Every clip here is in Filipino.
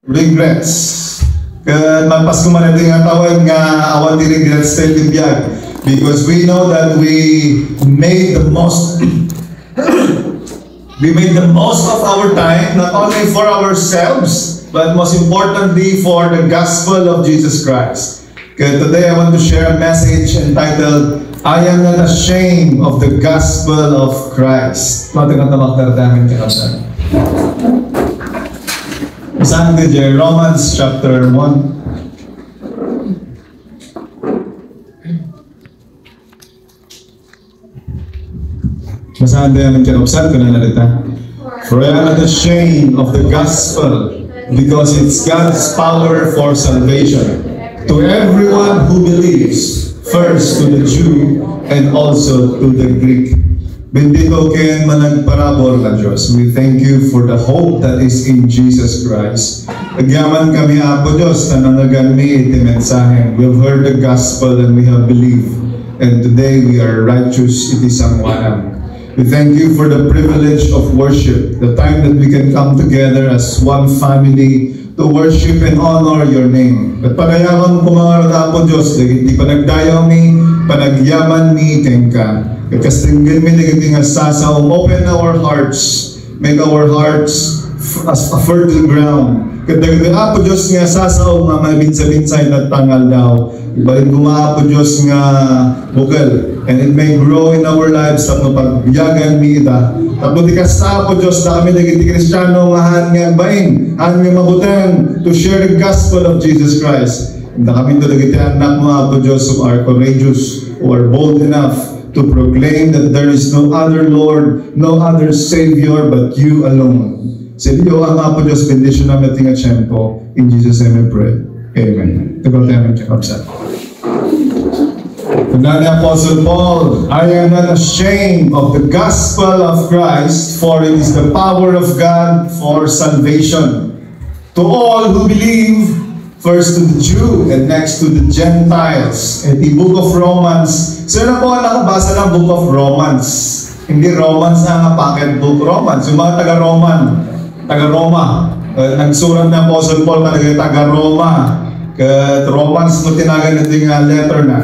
regrets. Kaya magpas kumanan din nga tawag nga awan di regrets tayo tibiyag. Because we know that we made the most of our time, not only for ourselves, but most importantly for the gospel of Jesus Christ. Kaya today I want to share a message entitled, I am not ashamed of the gospel of Christ. Basahin ko dyan, Romans chapter 1. Basahin ko dyan, observe ko na narita. For I am not ashamed of the gospel, because it's God's power for salvation to everyone who believes, first to the Jew and also to the Greek. Bendito ken managparabor na Diyos. We thank you for the hope that is in Jesus Christ. Agyaman kami, Apo Diyos, na nangaganmi iti mensahe. We've heard the gospel and we have believed. And today we are righteous iti sangwanam. We thank you for the privilege of worship, the time that we can come together as one family to worship and honor your name. At panayaman ko mga Apo Diyos, hindi panagdayaw mi, panagyaman mi kengka. Kastingin mi naging sasaw, open our hearts, make our hearts as a fertile ground. Kadagdag Apo Diyos nga sasaw nga mabinsa-binsay na tangal daw. Ibalin ko Apo Diyos nga bukal. And it may grow in our lives tapos pagbiyagan mi ita. Tapos di kasta Apo Diyos na kami naging Kristiyano nga han nga bain, han nga mabutang to share the gospel of Jesus Christ. Na kami to naging anak mo Apo Diyos who are courageous, who are bold enough to proclaim that there is no other Lord, no other Savior but you alone. Sa iyo ang Apo Diyos, bendisyon namin ating atsyempo. In Jesus' name we pray. Amen. Tagal tayo ng check-up. Tanda ni Apostle Paul, I am not ashamed of the gospel of Christ, for it is the power of God for salvation to all who believe, first to the Jew and next to the Gentiles. At the book of Romans, sino po ang nakabasa ng book of Romans? Hindi Romans ang packet book, Romans. Yung mga taga-Roman, taga-Roma. Nagsurat na Apostle Paul na taga-Roma. Romans mo tinagan natin nga letter na.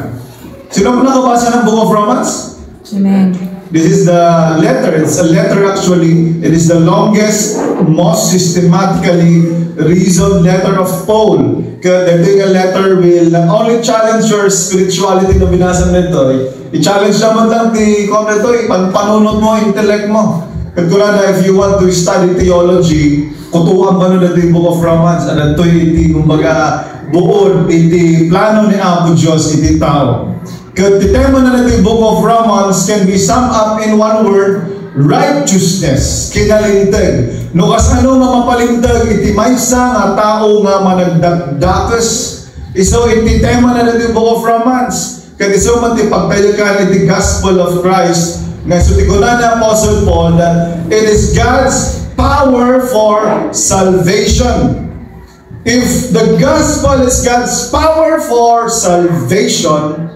Sino po nakabasa ng book of Romans? Amen. This is the letter. It's a letter actually. It is the longest, most systematically reasoned letter of Paul. Kaya the letter will not only challenge your spirituality na binasa nito, i-challenge naman lang di kung nito, panunod mo, intellect mo. Kaya if you want to study theology, kutuan ba nun ito yung book of Romans, at ito iti, kumbaga, buod, iti plano ni Apo Diyos, iti tao. Kaya the tema na ito yung book of Romans can be summed up in one word, righteousness, kinalintag. No kasano nga mapalintag, iti maysa nga tao nga managdagdakas. Iso iti tema na ito yung book of Romans. Kaya iso man ti pagtayakan iti gospel of Christ, nga sutikunan ni Apostle Paul that it is God's power for salvation. If the gospel is God's power for salvation,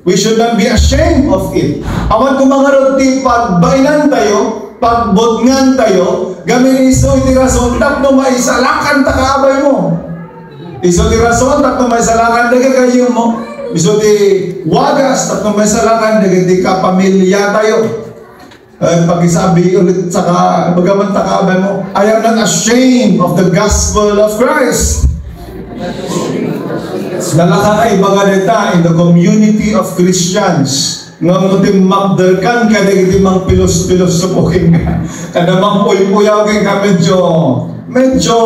we should not be ashamed of it. Awan kung mga roti, pagbainan tayo, pagbodngan tayo, gamin iso iti rason, tapno maisalakan takaabay mo. Iso iti rason, tapno maisalakan daga kayo mo. Iso iti wagas, tapno maisalakan daga di kapamilya tayo. Pag-isabi ulit sa bagaman takaabay mo, I am not ashamed of the gospel of Christ. Nakakaiba nga nita in the community of Christians. Nung mutim magdarkan ka, nagiti mang pilos-pilos supukin ka. Kada mang puy-puyaw ka medyo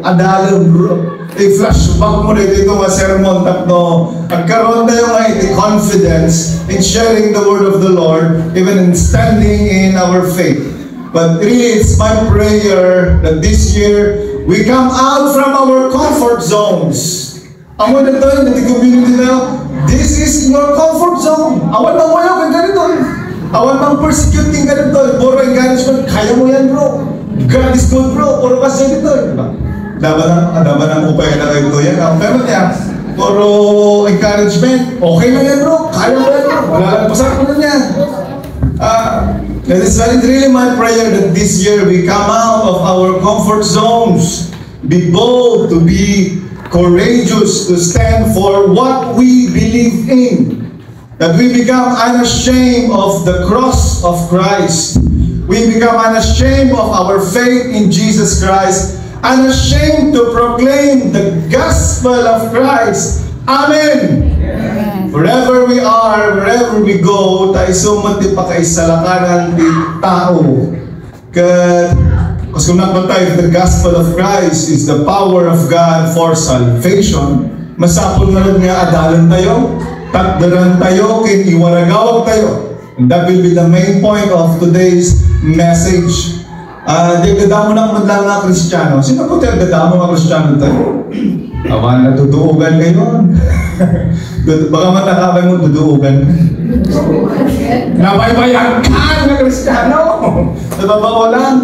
adalong bro. I-flashback mo na dito nga sermon tapno. Agkaroon na yung confidence in sharing the word of the Lord, even in standing in our faith. But really, it's my prayer that this year, we come out from our comfort zones. Awan na tayo, nati community na, this is your comfort zone. Awan na wayo kang ganito. Awan mang persecuting ganito. Puro encouragement, kaya mo yan bro. God is good bro. Puro kasi dito. Daban ang upay na kayo ito yan. Pero niya, puro encouragement, okay na yan bro. Kaya mo yan bro. Wala lang pasak mo na yan. It is really my prayer that this year we come out of our comfort zones. be bold, to be courageous, to stand for what we believe in. That we become unashamed of the cross of Christ. We become unashamed of our faith in Jesus Christ. Unashamed to proclaim the gospel of Christ. Amen! Amen. Wherever we are, wherever we go, tayo sumati pa kay salakanan di tao. Because kung nakatay, the gospel of Christ is the power of God for salvation. Masapol na rin nga adalan tayo, takdaran tayo, kiniwaragawag tayo. And that will be the main point of today's message. Dagdadamo ng madlang nga Kristiyano. Sino po tayo dagdadamo nga Kristiyano tayo? Awan, natutuugan kayo. Baka matakabay mo, tutuugan. Nabaybayan ka ng Kristiyano. Nababaw lang.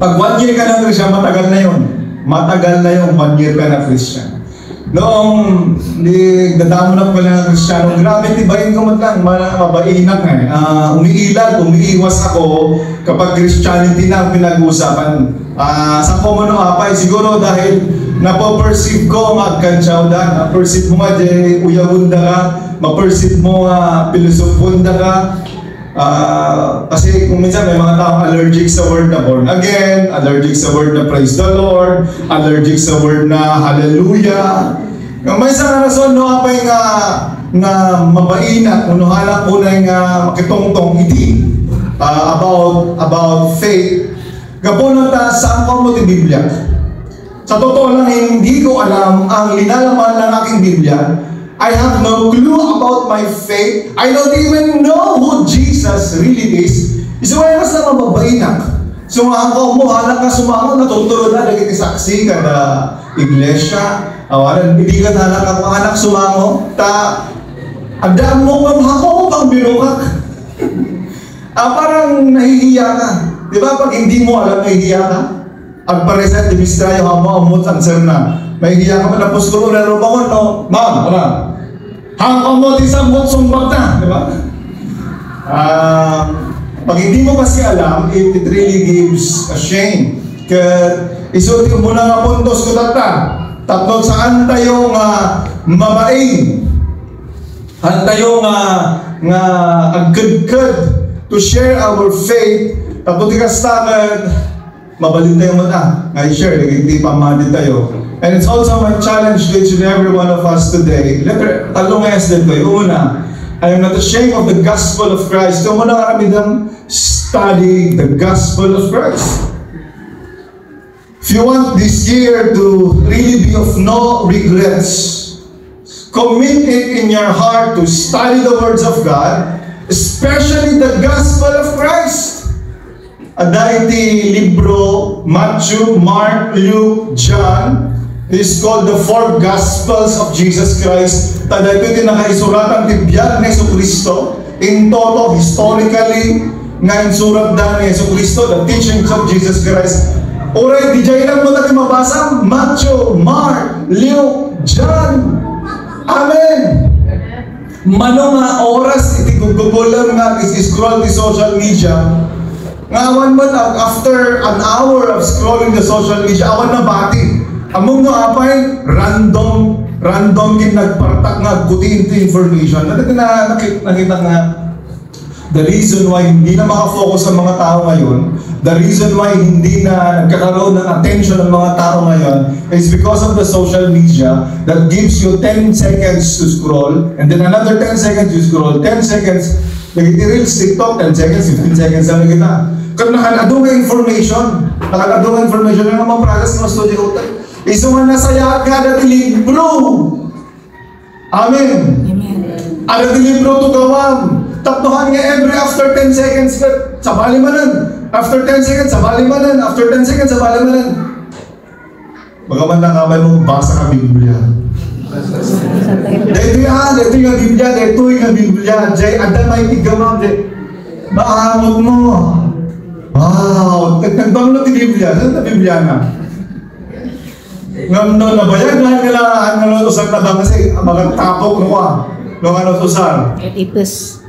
Pag 1 year ka ng Kristiyano, matagal na yun. Matagal na yun, 1 year ka na Kristiyano. Noong dadamo na pala ng Kristiyano, grabe, tibayin ko lang, mabainak nga. Umiilag, umiiwas ako kapag Christianity na ang pinag-uusapan. Sa komono apay, siguro dahil napaperceive ko ang agkansyaw da, naperceive mo nga di uyagunda ka, maperceive mo nga pilosofunda ka. Kasi kung minsan may mga taong allergic sa word na born again, allergic sa word na praise the Lord, allergic sa word na hallelujah. May isang rason no apay nga mabaina, unuhala ko na nga makitongtong iti about faith. Gapunan ta saan ko mo ti Biblia. Sa totoo lang, hindi ko alam ang linalaman ng aking Biblia. I have no clue about my faith. I don't even know who Jesus really is. Isuwayan ka sa mababainak. Sumako mo, halang ka sumako, natuturo na, naging saksi ka na iglesia. Awalan, hindi ka halang ka mga anak sumako. Agdaan mo kang hako, pang binukak. Parang nahihiya ka. Di ba pag hindi mo alam, nahihiya ka? Ang pareset, dimistrayo ka mo, amot, answer na. Mahihiya ka man, tapos ko na rin ako, no? Ma'am, wala. Hanggang mo, isang sumbag na, di ba? Pag hindi mo kasi alam, it really gives a shame. Kaya, isuti mo na nga puntos ko tatlo, saan tayo mabaing? Saan tayo nga agkad-kad to share our faith. Tapos ikastakad, mabalin tayo mata. I-share, hindi pamadin tayo. And it's also my challenge to each and every one of us today. Talong din ko. Una, I am not ashamed of the gospel of Christ. So muna kami ng study the gospel of Christ. If you want this year to really be of no regrets, commit it in your heart to study the words of God, especially the gospel of Christ. Ada iti libro Matthew, Mark, Luke, John. This is called the Four Gospels of Jesus Christ. Tada ito yung nakaisuratan tibiyag ni Jesucristo. In toto, historically, nga insurat da ni Jesucristo, the teachings of Jesus Christ. Oray, di dyan lang mo natin mabasa. Matthew, Mark, Luke, John. Amen. Mano nga oras, iti gugugulang nga, is-scroll di social media. Ngawan ba after an hour of scrolling the social media, awan na bati. Among nga apay, random kin nagpartak nga kuti into information. Nakita nga, the reason why hindi na makafocus ang mga tao ngayon, the reason why hindi na nagkakaroon ng attention ng mga tao ngayon is because of the social media that gives you 10 seconds to scroll, and then another 10 seconds you scroll, 10 seconds, nag-i-reels TikTok, 10 seconds, 15 seconds na kita. Kung nakaladong nga information na mga process ng studio ko, iso nga nasaya ka na libro. Amen. Ada di libro to gawam. Tapnohan nga every after 10 seconds sabali manan. After 10 seconds sabali manan. After 10 seconds sabali manan. Bagaman lang kamay mo basa ka Biblia. Dito yung Biblia, dito yung Biblia. Jay, ada may tigawam. Maangot mo. Wow, nagbangon ti Biblia. Saan na Biblia na? Ngam no nabayag na nila ang nalutusan na ba kasi magtapok no ka. No ano tusan. Ipis.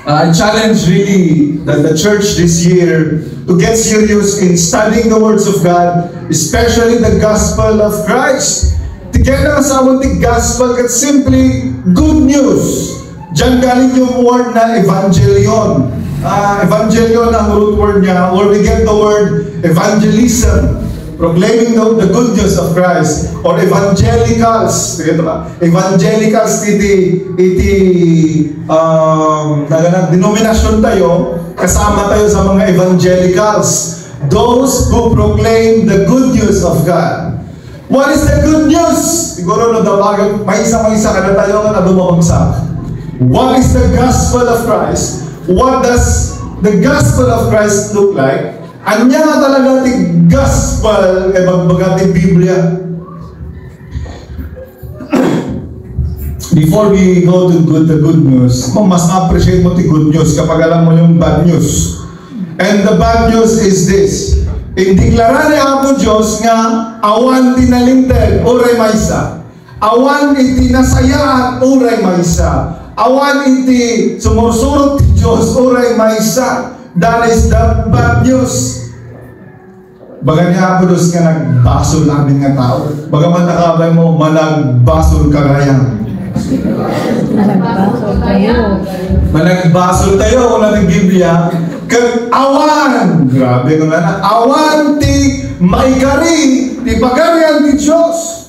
I challenge really the church this year to get serious in studying the words of God, especially the gospel of Christ. Tignan sa ating gospel kat simply good news. Diyan galing yung word na evangelion. Evangelion ang root word niya, where we get the word evangelism. Proclaiming the good news of Christ, or evangelicals. Evangelicals iti denominasyon tayo, kasama tayo sa mga evangelicals, those who proclaim the good news of God. What is the good news? Siguro may isa ka na tayo na dumabagsak. What is the gospel of Christ? What does the gospel of Christ look like? Anya nga talaga ating gospel e magbaga ating Biblia. Before we go to the good news, mas ma-appreciate mo the good news kapag alam mo yung bad news. And the bad news is this. Indeklara ni Apo Diyos nga awan tinalingted uray maysa. Awan iti nasayaan uray maysa. Awan iti sumursurot ti Diyos uray maysa. That is the bad news. Baga niya Apo Diyos nga nagbasol namin nga tao. Bagaman nakabay mo, managbasol ka rayang. Managbasol tayo kung natin Biblia. Kag awan, grabe ko na, awan ti maikari, ti pagarian ti Diyos.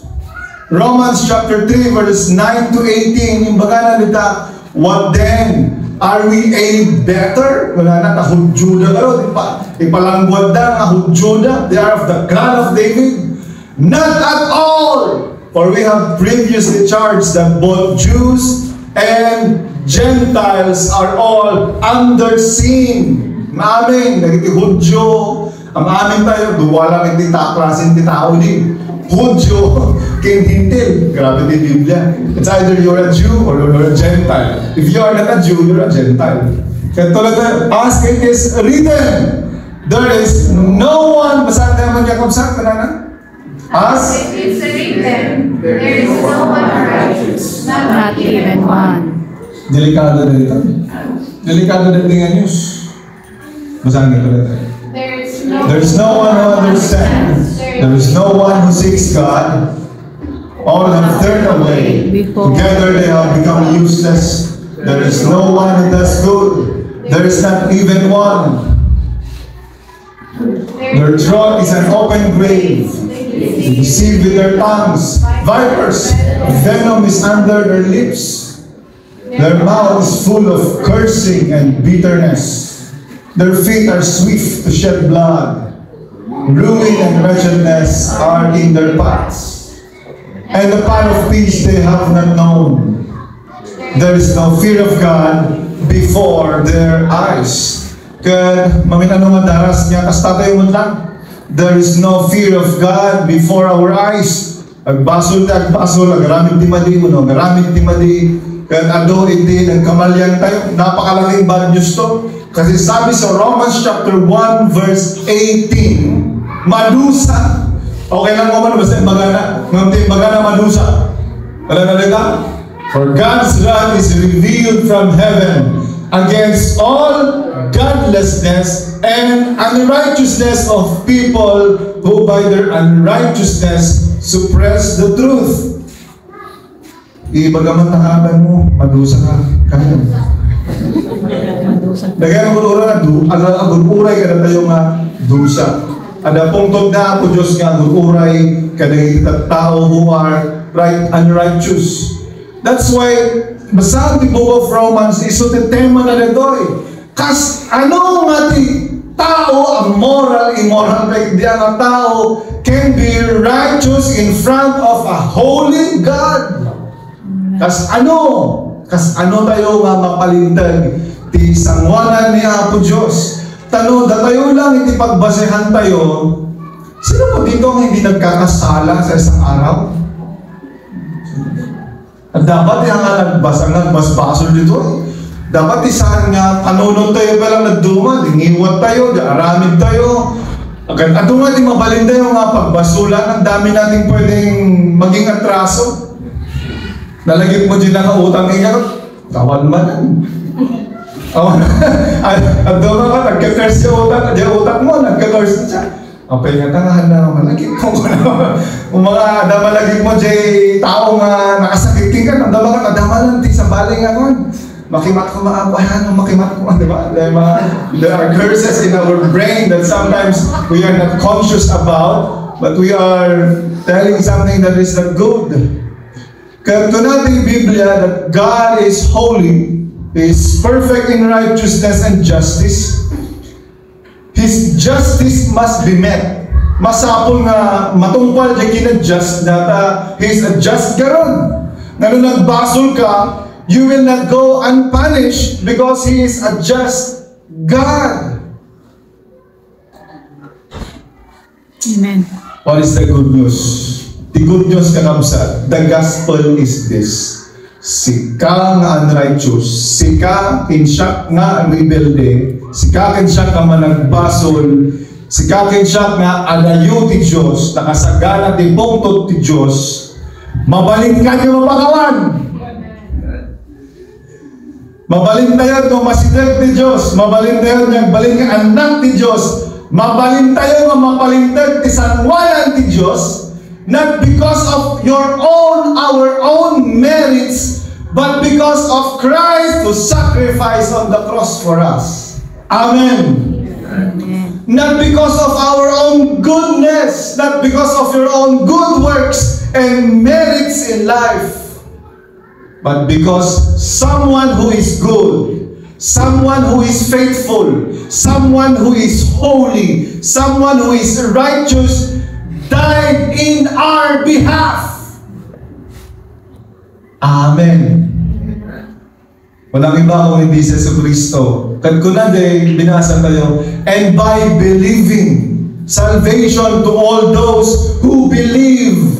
Romans chapter 3 verse 9 to 18, yung baga na dita, what then? Are we any better? Wala na, Hudjuda ka rin. Ipalangguad na, Hudjuda. They are of the clan of David. Not at all! For we have previously charged that both Jews and Gentiles are all under sin. Amen. Nagiti Hudyo. Ang amin tayo, duwala ng klasin ti tao din. Hudyo, king hintil. Grabe din Biblia. It's either you're a Jew or you're a Gentile. If you are not a Jew, you're a Gentile. Kaya tulad na, as it is written, there is no one, basahin naman Jacob sa kanana? As it is written, there is no one righteous, not even one. Delikado na dito. Delikado na dito nga news. Basahin na tulad tayo. There is no one who understands. There is no one who seeks God. All have turned away. Together they have become useless. There is no one who does good. There is not even one. Their throat is an open grave. They deceive with their tongues. Vipers, venom is under their lips. Their mouth is full of cursing and bitterness. Their feet are swift to shed blood. Ruin and wretchedness are in their paths. And the path of peace they have not known. There is no fear of God before their eyes. Kaya maminano nga daras niya, kastatay mo lang. There is no fear of God before our eyes. Agbasol, agaramit ti madi, agaramit ti madi. Kaya ado, hindi, nagkamalyan tayo. Napakalaking bad news to. Kasi sabi sa Romans chapter 1 verse 18, madusa. Okay lang mo man, basta magana madusa. Alam na nila? For God's wrath is revealed from heaven against all godlessness and unrighteousness of people who by their unrighteousness suppress the truth. Ibagaman takaban mo, madusa ka. Kaya. Dagay ang kulura na agururay ka na tayo nga dusa. Ada pungtod na ako Diyos nga agururay ka na tao who are unrighteous. That's why basa ang book of Romans iso ti tema na nito kas ano nga ti tao ang moral, immoral kaya di ang tao can be righteous in front of a holy God. Kas ano tayo nga mapalintag ti sangwanan ni Apo Diyos. Tano, tayo lang iti pagbasehan tayo. Sino po dito ang hindi nagkakasala sa isang araw? At dapat yung nagbasbasol dito. Dapat isaan nga, tanunod tayo pa lang nagduma, dingiwat tayo, aramid tayo. Agad nga di mabalin tayo nga pagbasulan, ang dami natin pwedeng maging atraso. Nalagit mo din na utang niya, kawan man. Oh, at doon ka, nagka-curse yung utak mo, nagka-curse siya. Okay, nga tangahan na naman, lagi ko na. Kung mga damalagig mo, Jay, tao nga nakasakitin ka, nagdama ka, nadamalan, di sa baling ako. Makimat ko maapahan, makimat ko, di ba? There are curses in our brain that sometimes we are not conscious about, but we are telling something that is not good. Kaya natin yung Biblia that God is holy, is perfect in righteousness and justice. His justice must be met. Masapol nga matungpal dyan kinadjust na He's a just garon. Nga nung nagbasol ka, you will not go unpunished because He is a just God. Amen. What is the good news? The good news kanabsat, the gospel is this. Sika nga unrighteous, sika insyak nga rebelde, sika insyak nga managbasol, sika insyak nga alayo ti Diyos, nakasagana ti bungtot ti Diyos, mabalingkan yung mapakawan. Mabalintayon kung masideg ti Diyos, mabalintayon yung balingkan anak ti Diyos, mabalintayon kung mapalintag ti sanwalan ti Diyos, not because of our own merits, but because of Christ who sacrificed on the cross for us. Amen. Amen. Not because of our own goodness, not because of your own good works and merits in life, but because someone who is good, someone who is faithful, someone who is holy, someone who is righteous, died in our behalf. Amen. Walang iba kung hindi si Kristo. Kad ko na binasa tayo, and by believing, salvation to all those who believe.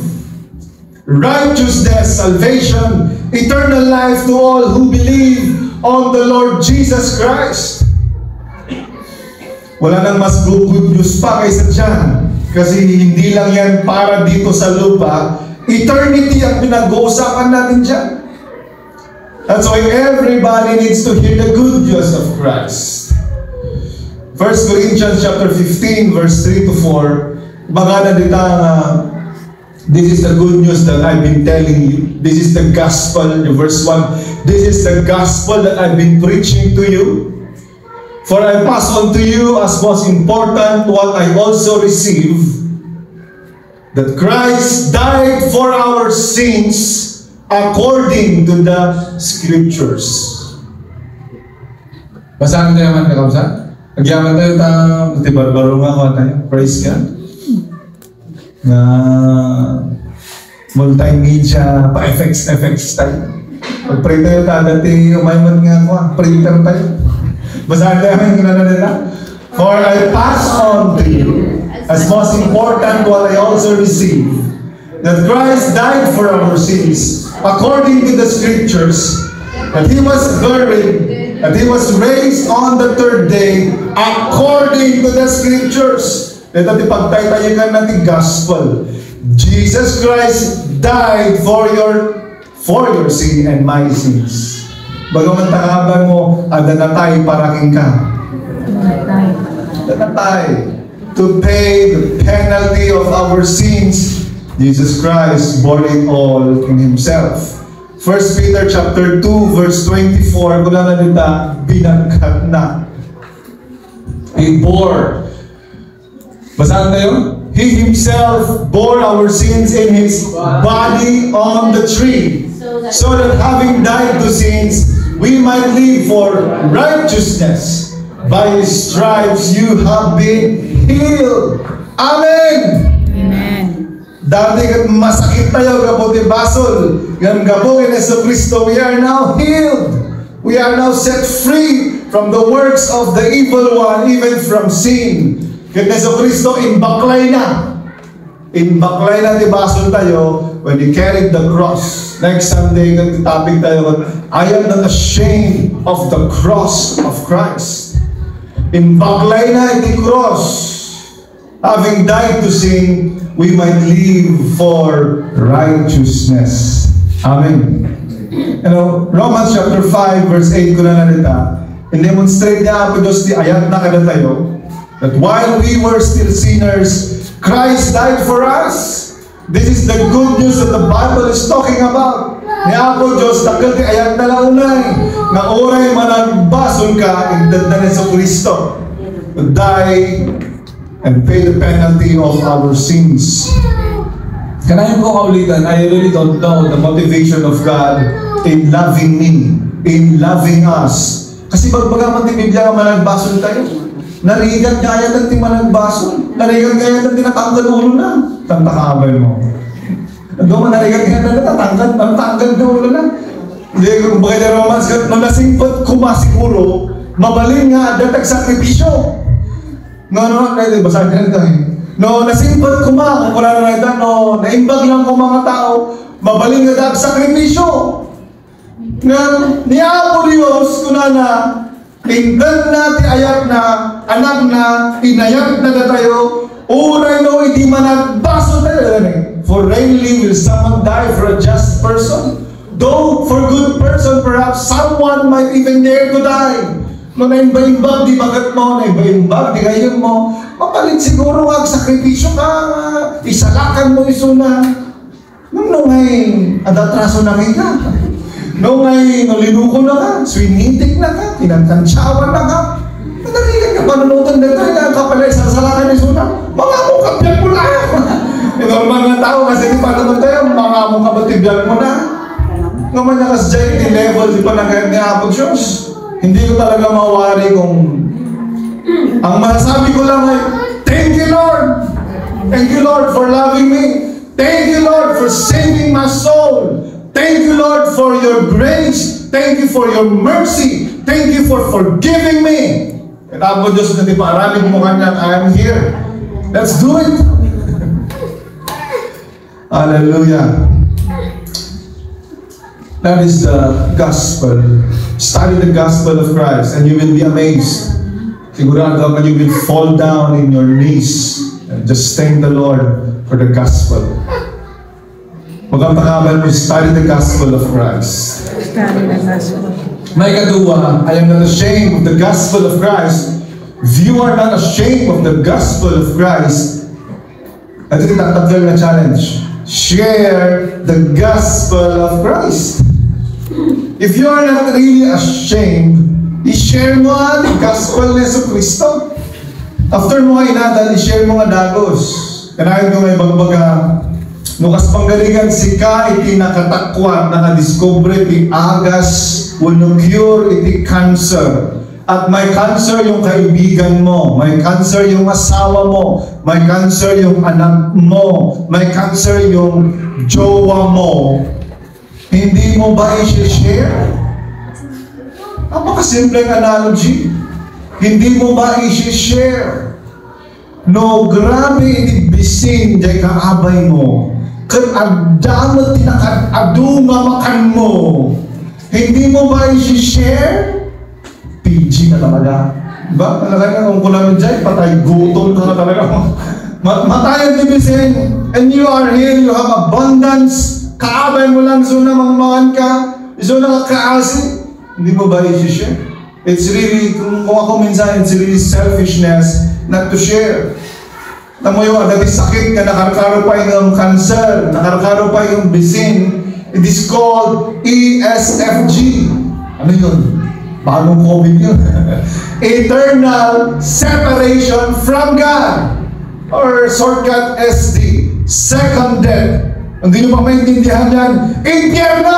Righteousness, salvation, eternal life to all who believe on the Lord Jesus Christ. Wala nang mas good news pa kaysa dyan. Kasi hindi lang yan para dito sa lupa. Eternity ang pinag-uusapan natin dyan. That's why everybody needs to hear the good news of Christ. 1 Corinthians chapter 15, verse 3 to 4. Baka na dita this is the good news that I've been telling you. This is the gospel, verse 1. This is the gospel that I've been preaching to you. For I pass on to you as most important what I also received, that Christ died for our sins according to the Scriptures. Basahan tayo man kakabsa? Agyaman tayo baro nga tayo. Praise God. Na multimedia pa-effects tayo. Pag-pray tayo dati umayman nga ako, printer tayo. Basahan tayo yung nila. For I pass on to you as most important what I also received, that Christ died for our sins according to the Scriptures, that He was buried, that He was raised on the third day according to the Scriptures. Ito ipagtaytayo nga natin gospel. Jesus Christ died for your sin and my sins. Bagaman tangaban mo, adanatay paraking ka. Adanatay. To pay the penalty of our sins, Jesus Christ bore it all in Himself. 1 Peter chapter 2, verse 24, kung na nalita, binagkat na. He bore. Basahan tayo? He Himself bore our sins in His body on the tree, so that having died to sins, we might live for righteousness. By His stripes you have been healed. Amen! Amen. Dati masakit tayo, gabuti basol. Yan gabo in Yesu Kristo, we are now healed. We are now set free from the works of the evil one, even from sin. Kaya Yesu Kristo, inbaklay na. Inbaklay na di basol tayo when He carried the cross. Next Sunday, topic tayo, I am not ashamed of the cross of Christ. Inbaklay na iti cross. Having died to sin, we might live for righteousness. Amen. You know, Romans chapter 5, verse 8, ko na nalita, in-demonstrate niya Apo Diyos, di ayat na kada tayo, that while we were still sinners, Christ died for us. This is the good news that the Bible is talking about. Ni Apo Diyos, takal di ayat na launay, na oray managbason ka, igdaddanan sa Kristo, to die and pay the penalty of our sins. Kanayon ko kaulitan, I really don't know the motivation of God in loving me, in loving us. Kasi bagbaga man di Biblia managbason tayo. Narigan kaya ng ti managbason. Narigan kaya ng tinatanggal ulo na. Tantakabay mo. Doon narigan kaya na natanggal na ulo na. Hindi, kung bakit na romance, nung nasingpot kumasiguro, mabaling nga datag sakripisyo. No, basahin ka nito eh. No, nasimpot ko kung wala na ito, no, naimbag lang ko mga tao, mabaling na dahil sakripisyo. Nga, ni Apo Diyos, kunana, ingdan na, tiayat na, anak na, inayat na tayo, uray no, hindi managbaso tayo. For rarely will someone die for a just person. Though, for a good person, perhaps someone might even dare to die. No, naimba-imbag, di bagat mo, naimba-imbag, di gayon mo, mapalit siguro ang sakripisyo ka, isalakan mo isuna. Nung ngay, adatraso na ngay ka. Nung ngay, nalinuko na ka, swinitik na ka, kinantantsawan na ka. Narinig ka, panunutan na tayo, kapalay, sasalakan isuna. Mga mo kapyan mo lang. Normal na tao, kasi di pa naman tayo, mga mo kabatibyan mo na. Naman na kas dyan, di level, di pa nagayag ni Apo Diyos. Hindi ko talaga mawari kung ang masasabi ko lang ay, thank you Lord! Thank you Lord for loving me. Thank you Lord for saving my soul. Thank you Lord for your grace. Thank you for your mercy. Thank you for forgiving me. At Apo Diyos na di paaramin mo kanya, I am here. Let's do it. Hallelujah. That is the gospel. Study the gospel of Christ and you will be amazed. Sigurado ka, you will fall down in your knees and just thank the Lord for the gospel. Magpapakamal mo, study the gospel of Christ. Study the gospel. May kadua, I am not ashamed of the gospel of Christ. If you are not ashamed of the gospel of Christ, ito yung tataggal na challenge. Share the gospel of Christ. If you are not really ashamed, i-share mo ang gospel ni Yesu Cristo. After mo nga inadal, i-share mo nga dagos. Kanahin ko may bagbaga, nukas panggaligan si ka iti nakatakwan, nakadiscover iti agas, will cure iti cancer. At may cancer yung kaibigan mo, may cancer yung asawa mo, may cancer yung anak mo, may cancer yung jowa mo. Hindi mo ba i-share? Napakasimpleng analogy. Hindi mo ba i-share? No, grabe itibisin dyan kaabay mo. Kung agdamot tinakadunga makan mo. Hindi mo ba i-share? PG na talaga. Diba? Talaga nga kung kulang dyan, patay gutom ka na talaga. Matayang tibisin. And you are here, you have abundance. Kaabay mo lang, so na mangmangan ka, so na kaasi. Hindi mo ba i-share? It's really, kung ako minsan, it's really selfishness not to share. Tamo yung dati sakit ka, nakarkaro pa yung cancer, nakarkaro pa yung bisin. It is called ESFG. Ano yun? Bagong COVID yun. Eternal separation from God. Or shortcut SD. Second death. Hindi nyo pa maintindihan yan, impyerno!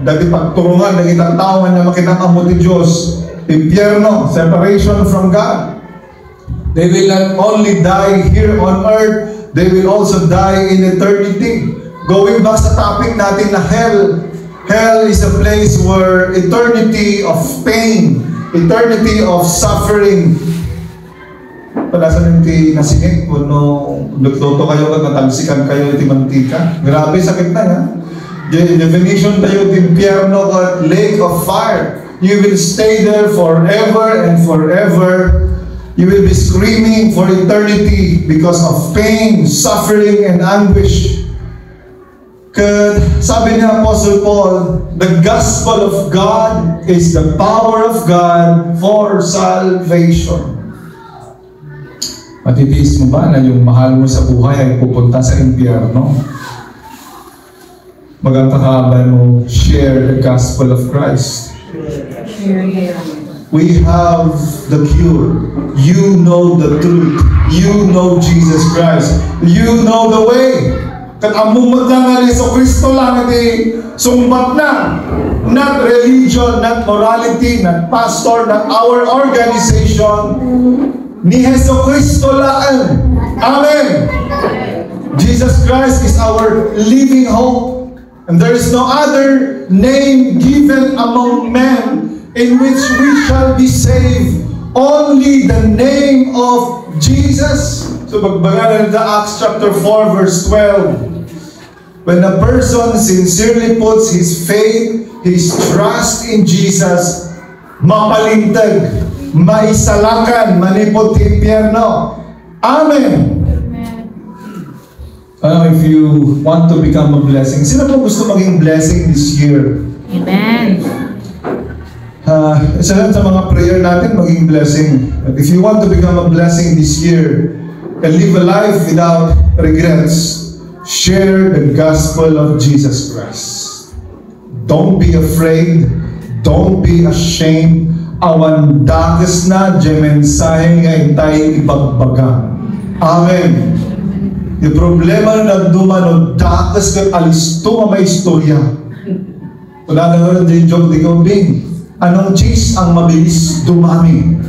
Dati pagturungan, nagitang tao na makitang amo ni Diyos, impyerno, separation from God. They will not only die here on earth, they will also die in eternity. Going back sa topic natin na hell, hell is a place where eternity of pain, eternity of suffering. Palasan yung nasingit, kung nagluto kayo at natalsikan kayo iti mantika. Grabe, sakit na yan. Definition tayo, impyerno at lake of fire. You will stay there forever and forever. You will be screaming for eternity because of pain, suffering, and anguish. Sabi ni Apostle Paul, the gospel of God is the power of God for salvation. Matitiis mo ba na yung mahal mo sa buhay ay pupunta sa impyerno? Magkakabay mo, share the gospel of Christ. We have the cure. You know the truth. You know Jesus Christ. You know the way. Kat among magdangan ni Kristo lang iti sumbat na. Not religion, not morality, not pastor, not our organization. Ni Jesu Kristo lang. Amen. Jesus Christ is our living hope. And there is no other name given among men in which we shall be saved. Only the name of Jesus. So magbaga na Acts chapter 4 verse 12. When a person sincerely puts his faith, his trust in Jesus, mapalintag, maisalakan, manipot impyerno. Amen. If you want to become a blessing, sino po gusto maging blessing this year? Amen. Isa lang sa mga prayer natin, maging blessing. But if you want to become a blessing this year and live a life without regrets, share the gospel of Jesus Christ. Don't be afraid. Don't be ashamed. Awan dagas na dyan mensahe nga intay ibagbaga. Amen. Yung problema na nagduman dagas ka alisto nga may istorya. Wala na nga rin joke di kaubing. Anong cheese ang mabilis dumami?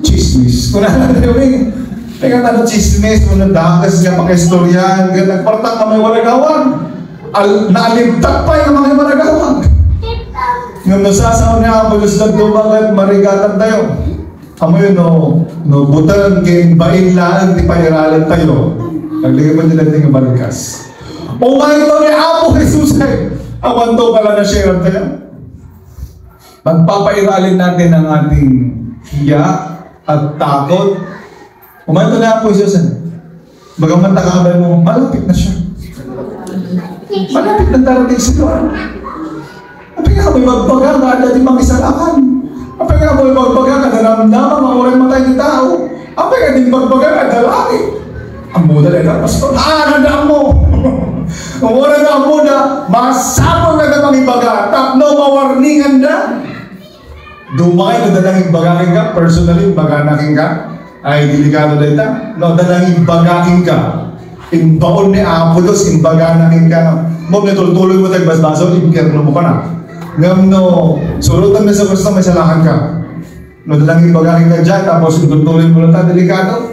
Chismis. Wala na rin. Teka na chismis, muna dakas nga paka-istoryan, nagpartak na may waragawag. Naalimtak pa yung mga waragawag. Yung nasasaw niya ako, Diyos na dumangat, marigatan tayo. Amo yun, no butan, kaya bain lang, di pairalan tayo. Nagligay pa nila yung balikas. O nga ito ni Apo Jesus ay, awan to pala na share tayo. Magpapairalin natin ang ating hiya at takot. Umanto na po Jesus. Bagaman takabay mo, malapit na siya. Malapit na darating si Lord. Apay nga mo'y magbaga, kada di mangisalakan. Apay nga mo'y magbaga, kada namdaman, mamuray matay ng tao. Apay nga din magbaga, kada langit. Ang muda na ito, Pastor, nandaan mo. Umura na ang muda, masapang na namang ibaga, tapno mawarningan na. Dumay na dalang ibagakin ka, personally, ibaganakin ka. Ay delikado na ito. No, dalang ibagakin ka. Imbaon ni Apolos, imbaganakin ka. Mom, natultuloy mo tayo basbaso, impyerno mo pa na. Ngam no, surutan na sa Kristo, may salakan ka. No, dalang ibagakin ka dyan, tapos itultuloy mo na tayo, delikado.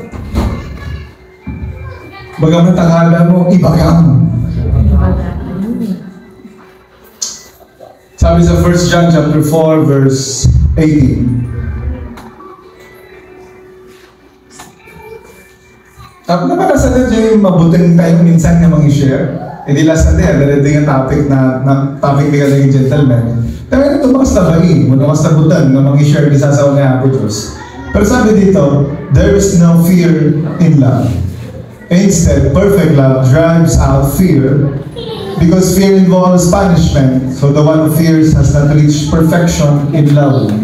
Bagaman takala mo, ibagang. Sabi sa 1 John chapter 4 verse 18. Napakasa na dyan yung mabuting tayo minsan nga mag-share. Hindi last na din, darating ang topic na topic ni kalang gentleman. Kaya ito mas nabain, muna mas nabutan na mag-share ni sasaw na Apo Diyos. Pero sabi dito, there is no fear in love. Instead, perfect love drives out fear because fear involves punishment. So the one who fears has not reached perfection in love.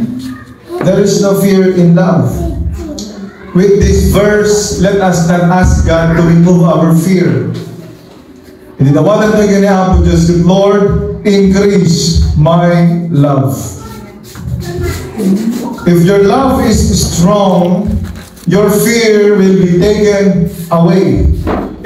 There is no fear in love. With this verse, let us not ask God to remove our fear. Hindi na wala tayo ganyan po Diyos, Lord, increase my love. If your love is strong, your fear will be taken away.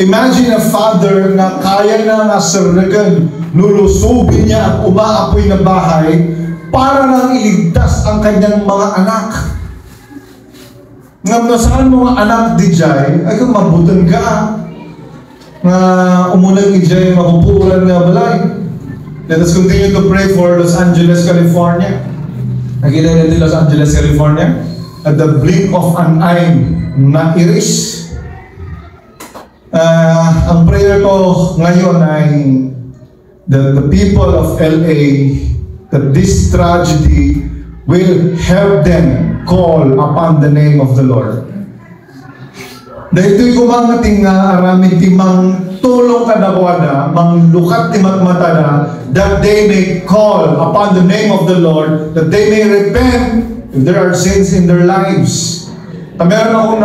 Imagine a father na kaya na nasaragan, lulusubin niya at umaapoy na bahay para nang iligtas ang kanyang mga anak. Ngam na saan mga anak di jay, ay kung mabutan ka, nga umulang i jay, mapupulan nga balay. Let us continue to pray for Los Angeles, California. Nakita natin Los Angeles, California? At the blink of an eye, na iris. Ang prayer ko ngayon ay the people of LA, that this tragedy will help them call upon the name of the Lord. Dahil ito'y kumangating aramid timang tulong kadawada, manglukat ti matmata na, that they may call upon the name of the Lord, that they may repent if there are sins in their lives. Meron akong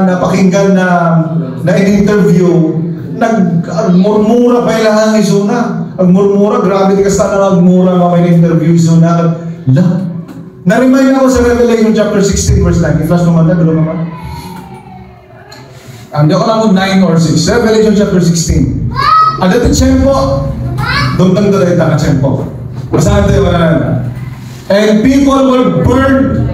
napakinggan na in-interview, nagmurmura pa ilang isuna. Ang murmura, grabe di ka sana nagmura nga may interview isuna. Na-remind ako sa Revelation chapter 16 verse 9. I-flash naman na, dalo naman. Hindi ako lang 9 or 6. Revelation chapter 16. Ano ito tiyempo? Doon tayo ka tiyempo. Masahan tayo na. And people were burned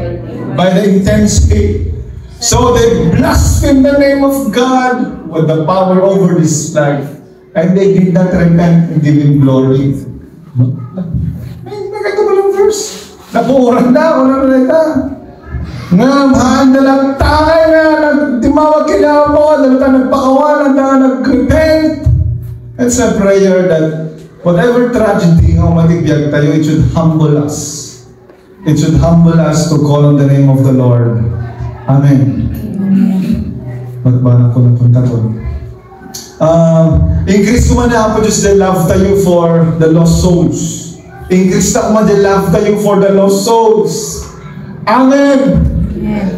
by the intense heat. So they blasphemed the name of God with the power over this life. And they did not repent and give Him glory. Bakit ba lang verse? Napuuran na, wala na ito. Nga, mahaan na lang tayo nga, nagtimawag kila mo, nagpakawalan na, nag-repent. It's a prayer that whatever tragedy ang matigbiag tayo, it should humble us. It should humble us to call on the name of the Lord. Amen. Magbanak ko ng punta ko. Increase ko man na ako just the love tayo for the lost souls. Increase na ko man the love tayo for the lost souls. Amen.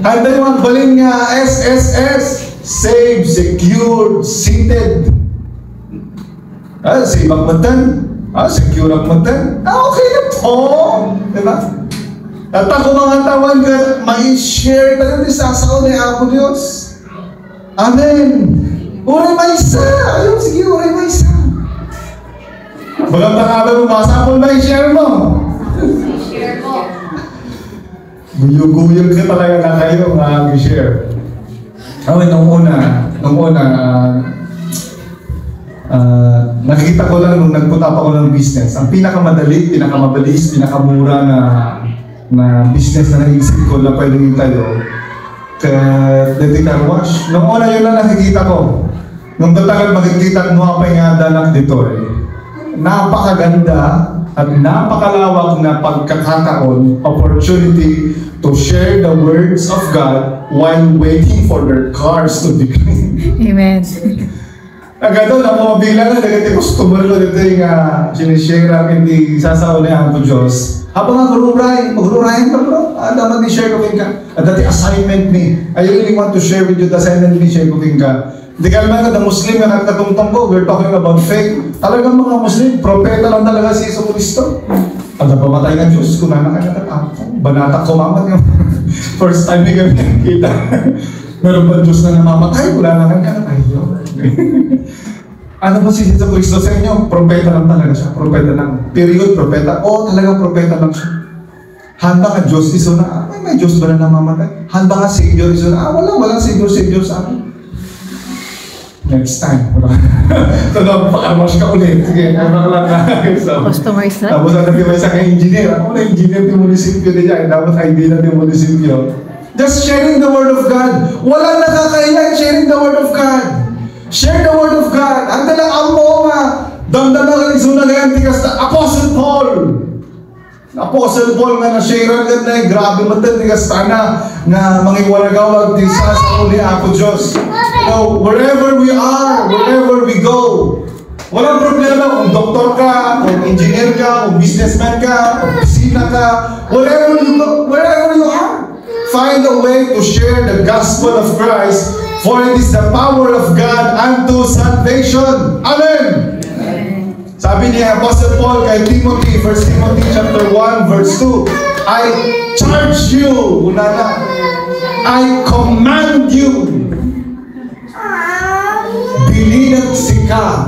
Handa yung ang baling nga SSS. Saved, secured, seated. Save ang matan. Secure ang matan. Okay na po. Diba? At ako mga tawan ka, may-share tayo ni sasaw ni Apo Diyos. Amen. Uray may isa. Ayaw, sige, uray may isa. Bagang takabe mo, masapol may-share mo. Share mo. Guyog-guyog ka talaga na kayo mga i-share. Nung una, nakikita ko lang nung nagpunta pa ko ng business. Ang pinakamadali, pinakamabilis, pinakamura na business na naisip ko na pwedeng tayo Dirty Car Wash. Nung una yun lang nakikita ko. Nung tatagal makikita mo pa nga danak dito napakaganda at napakalawak na pagkakataon, opportunity to share the words of God while waiting for their cars to be clean. Amen. Agad na mo bilang na dagati customer ko dito yung sinishare namin di sasaw na ang Diyos. Habang magrurayan ka bro, dapat i-share ko ka. At dati assignment ni, I really want to share with you the assignment ni share ko ka. Hindi ka naman the Muslim na katungtong ko, we're talking about faith. Talagang mga Muslim, propeta lang talaga si Iso Cristo. At napamatay ng Diyos, kung banata ko mamat yung first time ni kami nakikita. Meron ba Diyos na namamatay? Wala naman ka na tayo. Ano ba si Iso Cristo sa inyo? Propeta lang talaga siya. Propeta lang. Period, propeta. Talagang propeta lang siya. Handa ka Diyos, Iso na, may Diyos ba na namamatay? Handa ka Savior, Iso na, walang Savior sa amin. Next time. Ito na, pakarmash ka ulit. Sige, ano lang na. Customers na. Tapos ang natin sa engineer. Ako na engineer ng munisipyo niya. Dapat ID na ng munisipyo. Just sharing the Word of God. Walang nakakahiya sharing the Word of God. Share the Word of God. Ang dalang amo nga. Damdaman ka ng sunagayan tigas na Apostle Paul. Apostle Paul nga na-share agad na grabe matan tigas na mga iwaragawag di sa uli ako Diyos. So, wherever we are, wherever we go, walang problema kung doktor ka, kung engineer ka, kung businessman ka, kung opisina ka, wherever you are, find a way to share the gospel of Christ, for it is the power of God unto salvation. Amen! Sabi ni Apostle Paul kay Timothy, 1 Timothy chapter 1 verse 2, I charge you, I command you, bilinan sika.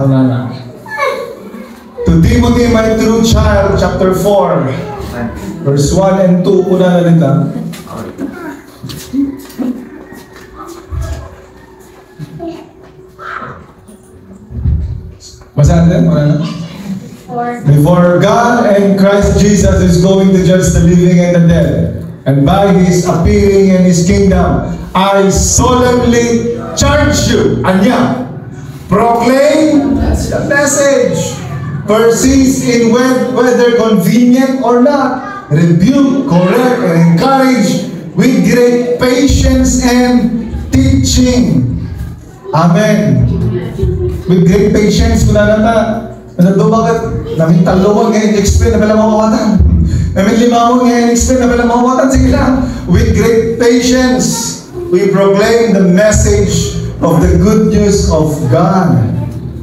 To Timothy, my true child, chapter 4, verse 1 and 2, una na nita. Basahan din, wala na. Before God and Christ Jesus is going to judge the living and the dead, and by His appearing in His kingdom, I solemnly charge you, anya, proclaim the message, persist in whether convenient or not, rebuke, correct, and encourage with great patience and teaching. Amen. with great patience, kunanata, nagdumagat, namin talungon ngayon, explain na pala mawawatan. Namin limamon ngayon, explain na pala mawawatan. Sige lang, with great patience, we proclaim the message of the good news of God.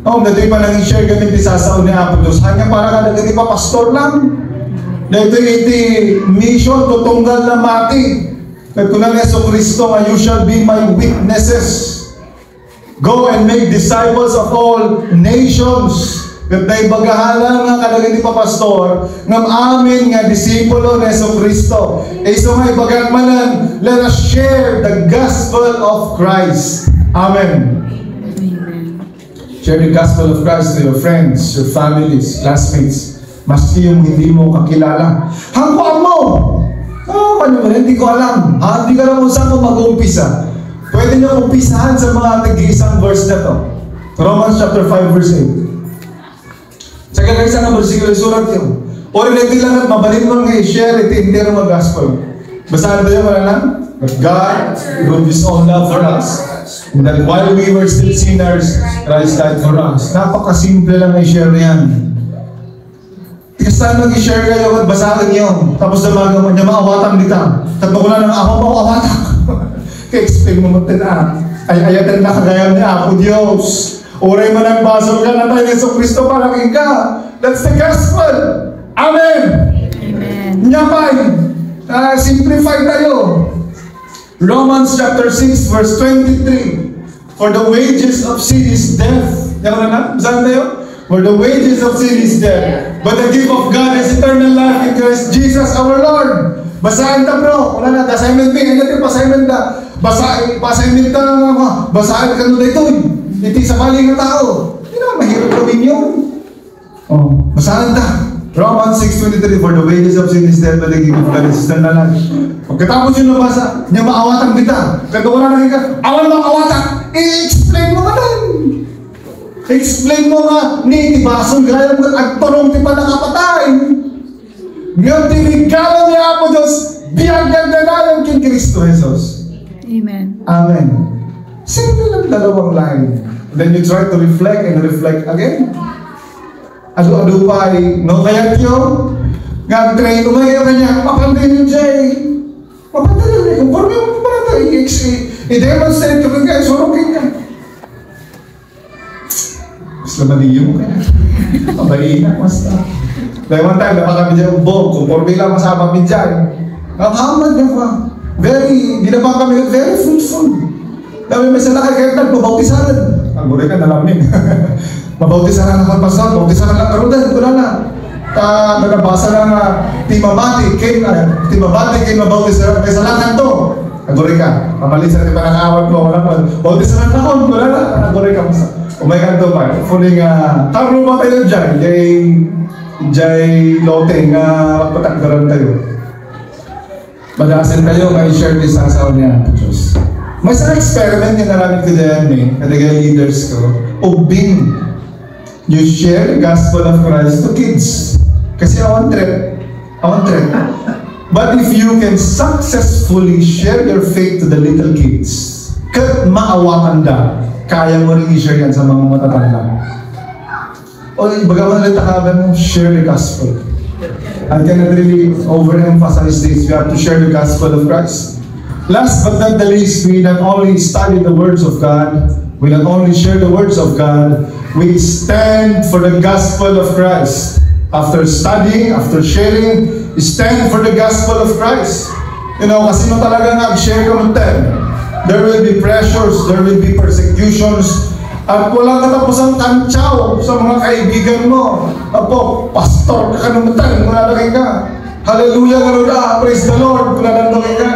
Dito pa nang i-share kami sa sao ni Apo Diyos. Hanya para ka naging pa pastor lang. Dito iti mission, tutunggal na mati. Kaya kung na Yeso Kristo, you shall be my witnesses. Go and make disciples of all nations. Kaya tayo bagahala nga kanaging di pa pastor, ngam amin nga disipulo ni Yeso Kristo. So nga ibagamanan, let us share the gospel of Christ. Amen. Share the gospel of Christ to your friends, your families, classmates, maski yung hindi mo kakilala. Hangkuan mo! Hindi ko alam. Hindi ka lang kung saan mo mag-umpisa. Pwede nyo umpisahan sa mga tig-isang verse na to. Romans chapter 5 verse 8. Sa kalaisang ang versikulo, surat yun. O rin lang at mabalin mo nga i-share iti entire mga gospel. Basahan ba yun wala lang? But God proved His own love for us. And that while we were still sinners, Christ died for us. Napakasimple lang i-share yan. Saan mag-i-share kayo at basahin nyo. Tapos damaga mo niya, maawatan dita. Tatukulan ng ako, maawatan. Ka-explain mo mo ay ayatan na kagayam ni Apo Diyos. Oray mo ng basol ka na tayo ni Yeso Kristo para ka. That's the gospel. Amen. Amen. Nyapay. Simplify tayo. Romans chapter 6 verse 23. For the wages of sin is death. Yan na? Saan tayo? For the wages of sin is death. But the gift of God is eternal life in Christ Jesus our Lord. Basahin ta bro. Wala na. Assignment me. Ano natin pa-assignment ta? Basahin ta. Basahin ka nun dito. Iti sa mali ng tao. Hindi naman mahirap gawin yun. Basahin ta. Romans 6:23. For the wages of sin is death. But the gift of God is eternal life. Pagkatapos yun nabasa, niya maawatan kita. Kaya wala na ka, awan mo awatan. I-explain mo ka lang. Explain mo nga, ni itibasong gaya mo at torong ti pa nakapatay. Ngayon tinigalo niya Apo Diyos, biyagag na lang kin Kristo Jesus. Amen. Amen. Simple lang dalawang line. Then you try to reflect and reflect again. Ado-ado pa ay, no kaya tiyo, nga train mo ngayon kanya, papanday yung Jay. Papanday yung conforme mo pa na i-demonstrate ka rin kayo, surukin ka. Mas lamaliyo ka. Pabaliin mas na. Dahil one time, napakami dyan yung bog, conforme lang masama kami dyan. Ang hamad niya pa. Ginabang kami very fruitful. Dami may sana kaya nagpabautisaran. Ang gulay ka, nalamig. Mabautisaran na pastor, bautisaran lang karudan, wala na. Nagabasa lang timabati kay mabautisaran kay salakan to. Nagulay ka, mamalisan di pa nang-awad ko, wala pa. Bautisaran na ko, wala na. Nagulay ka, umay ka to pa. Fuling, taro ba tayo dyan? Jay Loteng, patagdaran tayo. Madasin tayo, may share this sa asawa niya, Diyos. May isang experiment yung naramit ko dyan kaya leaders ko, Obing. You share the gospel of Christ to kids. Kasi I want trip. But if you can successfully share your faith to the little kids, kahit maawakan da, kaya mo rin i-share yan sa mga matatanda. O bagaman ulit takaban mo, share the gospel. I cannot really overemphasize this. We have to share the gospel of Christ. Last but not the least, we not only study the words of God, we not only share the words of God, we stand for the gospel of Christ. After studying, after sharing, stand for the gospel of Christ. You know, kasi no talaga nag-share ka ng there will be pressures, there will be persecutions, at walang katapusang kantsaw sa mga kaibigan mo. Apo, pastor ka ng matan, malalagay ka. Hallelujah, garuda, praise the Lord, malalagay ka.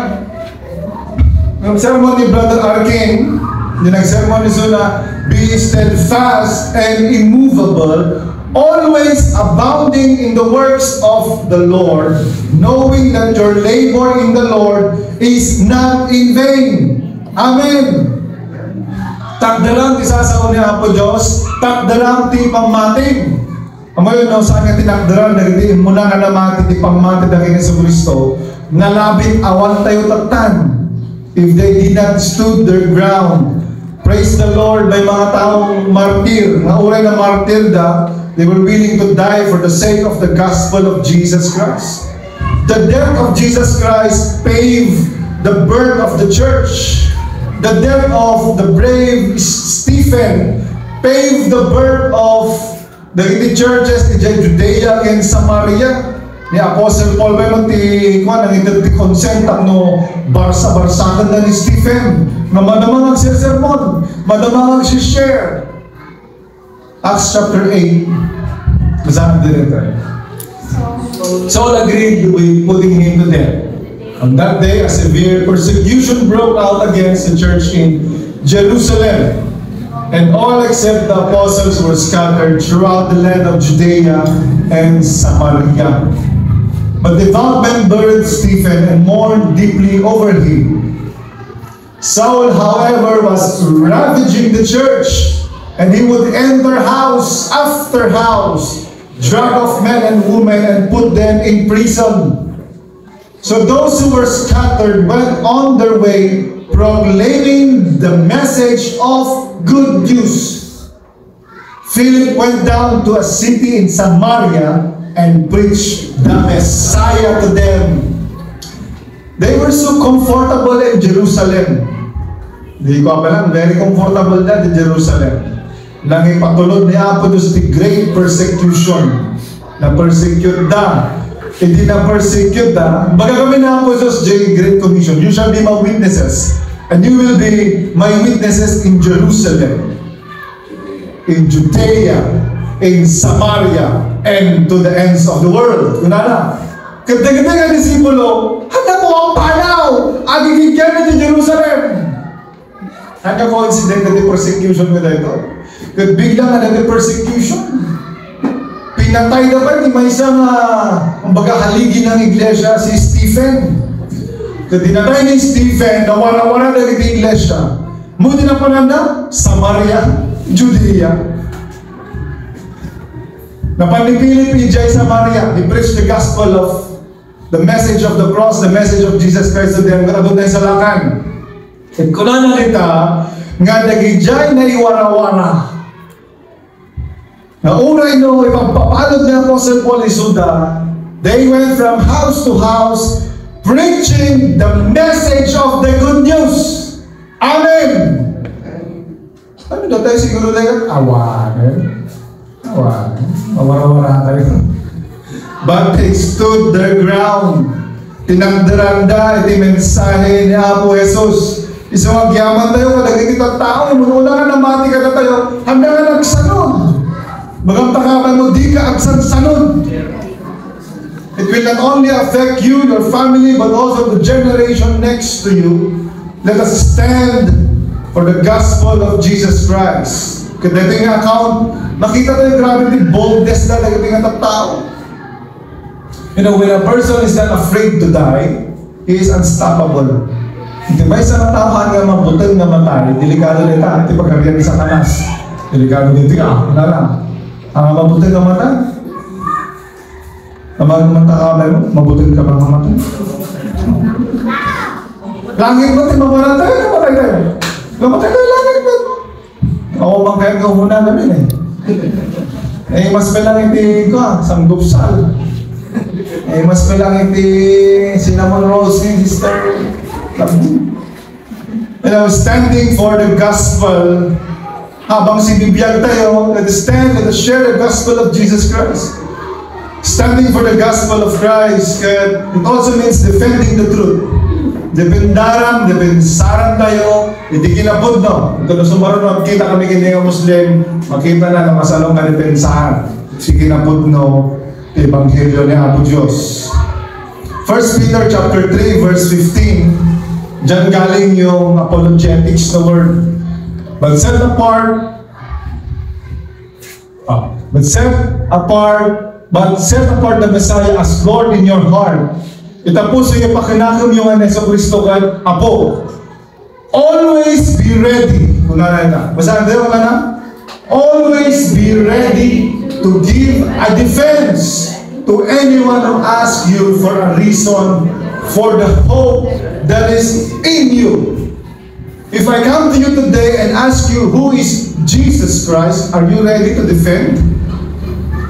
Ang sermon ni Brother Arkin, yung nag-sermon ni Zuna, be steadfast and immovable, always abounding in the works of the Lord, knowing that your labor in the Lord is not in vain. Amen. Takdalang ti sasaw ni Apo Diyos, takdalang ti pamating. Amayon no, saan nga tinakdalang, nagdiin mo na nga namati ti pamating ng Yesu Kristo, nalabit awan tayo tatan. If they did not stood their ground, Praise the Lord, may mga taong martir, na uray na martirda, they were willing to die for the sake of the gospel of Jesus Christ. The death of Jesus Christ paved the birth of the church. The death of the brave Stephen paved the birth of the churches in Judea and Samaria. Ni Apostle Paul ba yung ti konsentak no barsa-barsakan na ni Stephen na madamang agsisermon, madamang agsishare. Acts chapter 8, basahan din ito. Saul agreed with putting him to death. On that day, a severe persecution broke out against the church in Jerusalem, and all except the apostles were scattered throughout the land of Judea and Samaria. But devout men buried Stephen and mourned deeply over him. Saul, however, was ravaging the church, and he would enter house after house, drag off men and women, and put them in prison. So those who were scattered went on their way, proclaiming the message of good news. Philip went down to a city in Samaria and preached the Messiah to them. They were so comfortable in Jerusalem. Di ko apalang, very comfortable na in Jerusalem. Nang ipatulod ni Apo Diyos the great persecution. Na-persecute na. Hindi na-persecute na. Baga kami na Apo Diyos the Great Commission. You shall be my witnesses. And you will be my witnesses in Jerusalem, in Judea, in Samaria, and to the ends of the world. Kunana, kata-kata nga disipulo, handa mo ang panaw, agigigyan na di Jerusalem. Handa ko incident na di persecution ko dito. Kat bigla nga na di persecution. Pinatay na ba, di may isang haligi ng iglesia, si Stephen. Kat dinatay ni Stephen, nawara-wara na di iglesia. Mudi na pananda, Samaria, Judea. Napanipilip ni Jay Samaria, he preached the gospel of the message of the cross, the message of Jesus Christ to them. Doon tayo sa lakan. At kuna na kita, nga nagijay na iwara-wara. Na unay no, ipagpapalod ni Apostle Paul Isuda, they went from house to house, preaching the message of the good news. Amen! Ano na tayo siguro tayo? Awanan. Mawara-wara tayo. But they stood their ground. Tinagdaranda iti mensahe ni Apo Jesus. Isang agyaman tayo, kalagay kitang tao, muna ka na mati ka na tayo, handa ka nagsanod. Bagang takaman mo, di ka agsansanod. It will not only affect you, your family, but also the generation next to you. Let us stand for the gospel of Jesus Christ. Kaya dito yung account, nakita tayo grabe din boldness na nagating ang tao. You know, when a person is not afraid to die, he is unstoppable. Hindi ba isang tao nga mabutang na matay, delikado nila, hindi pagkariyan sa kanas. Delikado dito ka, wala lang. Ang mabutang na matay, ang magmantakamay mo, mabutang ka pa mamatay. Langit mo, timamaran tayo, namatay tayo. Namatay tayo, langit mo. Ako bang kaya gawuna namin mas pelang iti ko, sanggupsal. Mas pelang iti cinnamon rolls ni Sister. And I was standing for the gospel. Habang sinibiyag tayo, let us stand, let us share the gospel of Jesus Christ. Standing for the gospel of Christ, it also means defending the truth. Dependaran, depensaran tayo, hindi kinapod no. Ito na sumaron, makita kami kini nga Muslim, makita na nakasalong na depensahan. Si kinapod no, Ebanghelyo ni Apo Diyos. 1 Peter chapter 3 verse 15, dyan galing yung apologetics na word. But set apart the Messiah as Lord in your heart. Itapuso yung pakinakam yung Yesu Cristo kan Apo. Always be ready. Kuna na. Basahan tayo, wala na? Always be ready to give a defense to anyone who asks you for a reason for the hope that is in you. If I come to you today and ask you who is Jesus Christ, are you ready to defend?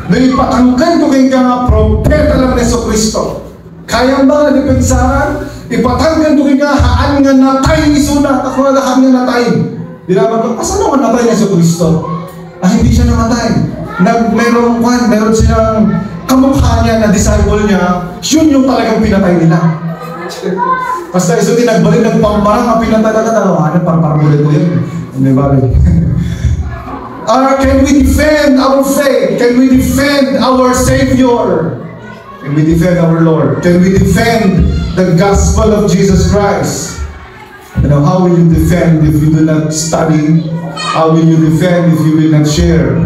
Naipatangkan ko kayo nga propeta lang ni Kristo. Kaya ba nga depensaran? Ipatangkan ko kayo nga haan nga natay ni Suna. Ako nga haan nga natay. Di naman ko, asan naman natay ni Kristo? Hindi siya namatay. Meron silang kamukha niya na disciple niya, yun yung talagang pinatay nila. Basta iso din nagbalik ng pambarang ang pinatay na dalawahan, parang ulit ko yun. Hindi ba? Can we defend our faith? Can we defend our Savior? Can we defend our Lord? Can we defend the gospel of Jesus Christ? You know, how will you defend if you do not study? How will you defend if you will not share?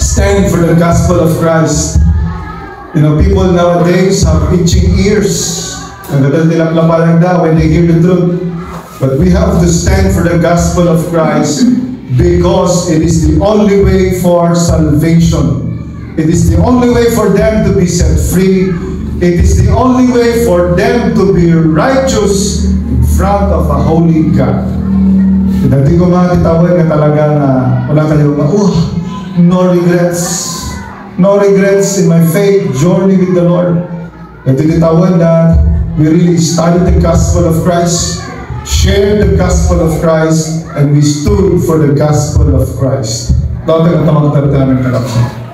Stand for the gospel of Christ. You know, people nowadays have itching ears. Ang gadal nilang lapalagda when they hear the truth. But we have to stand for the gospel of Christ because it is the only way for salvation. It is the only way for them to be set free. It is the only way for them to be righteous in front of a holy God. Hindi ko matitawag na talagang wala kayo no regrets. No regrets in my faith journey with the Lord. Natitawag na we really studied the gospel of Christ, shared the gospel of Christ, and we stood for the gospel of Christ. Dati ang tamang namin kalapsan.